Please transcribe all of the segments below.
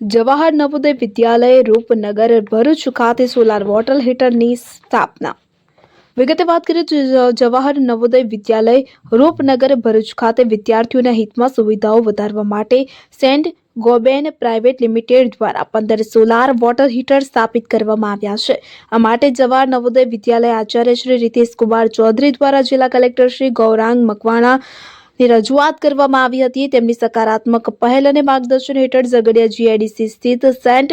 જવાહર નવોદય વિદ્યાલય રૂપનગર ભરૂચ ખાતે solar water હીટરની સ્થાપના। વિગતે વાત કરીએ તો જવાહર નવોદય વિદ્યાલય રૂપનગર ભરૂચ ખાતે વિદ્યાર્થીઓના હિતમાં સુવિધાઓ વધારવા માટે સેન્ટ ગોબેન પ્રાઇવેટ લિમિટેડ દ્વારા 15 સોલાર વોટર હીટર સ્થાપિત કરવામાં આવ્યા છે। આ માટે જવાહર નવોદય વિદ્યાલય આચાર્ય શ્રી રીતેશ કુમાર ચૌધરી દ્વારા જિલ્લા કલેક્ટર શ્રી ગૌરાંગ મકવાણા ની રજૂઆત કરવામાં આવી હતી। તેમની સકારાત્મક પહેલ અને માર્ગદર્શન હેઠળ ઝઘડિયા જીઆઈડીસી સ્થિત સેન્ટ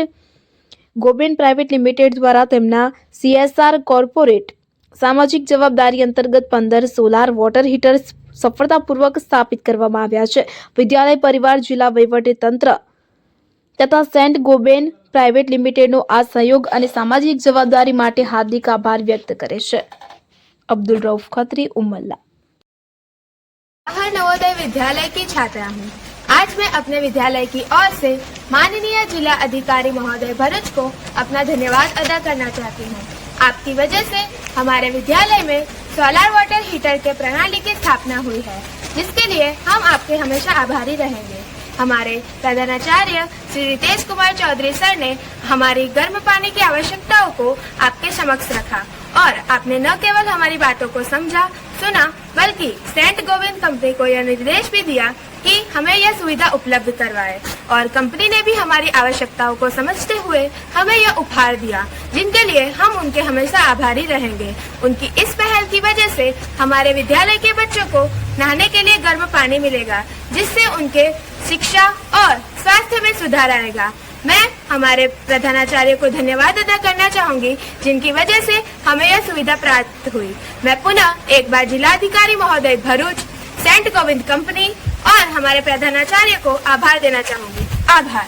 ગોબેન પ્રાઇવેટ લિમિટેડ દ્વારા તેમના CSR કોર્પોરેટ સામાજિક જવાબદારી અંતર્ગત 15 સોલાર વોટર હીટર સફળતાપૂર્વક સ્થાપિત કરવામાં આવ્યા છે। વિદ્યાલય પરિવાર, જિલ્લા વહીવટી તંત્ર તથા સેન્ટ ગોબેન પ્રાઇવેટ લિમિટેડનો આ સહયોગ અને સામાજિક જવાબદારી માટે હાર્દિક આભાર વ્યક્ત કરે છે। અબ્દુલ રऊफ खत्री, उमल्ला। जवाहर नवोदय विद्यालय की छात्रा हूँ। आज मैं अपने विद्यालय की ओर से माननीय जिला अधिकारी महोदय भरूच को अपना धन्यवाद अदा करना चाहती हूँ। आपकी वजह से हमारे विद्यालय में सोलर वाटर हीटर के प्रणाली की स्थापना हुई है, जिसके लिए हम आपके हमेशा आभारी रहेंगे। हमारे प्रधानाचार्य श्री रितेश कुमार चौधरी सर ने हमारी गर्म पानी की आवश्यकताओं को आपके समक्ष रखा और आपने न केवल हमारी बातों को समझा सुना, बल्कि सेंट गोविंद कंपनी को यह निर्देश भी दिया कि हमें यह सुविधा उपलब्ध करवाए और कंपनी ने भी हमारी आवश्यकताओं को समझते हुए हमें यह उपहार दिया, जिनके लिए हम उनके हमेशा आभारी रहेंगे। उनकी इस पहल की वजह से हमारे विद्यालय के बच्चों को नहाने के लिए गर्म पानी मिलेगा, जिससे उनके शिक्षा और स्वास्थ्य में सुधार आएगा। मैं हमारे प्रधानाचार्य को धन्यवाद अदा करना चाहूंगी, जिनकी वजह से हमें यह सुविधा प्राप्त हुई। मैं पुनः एक बार जिलाधिकारी महोदय भरूच, सेंट गोविंद कंपनी और हमारे प्रधानाचार्य को आभार देना चाहूंगी। आभार।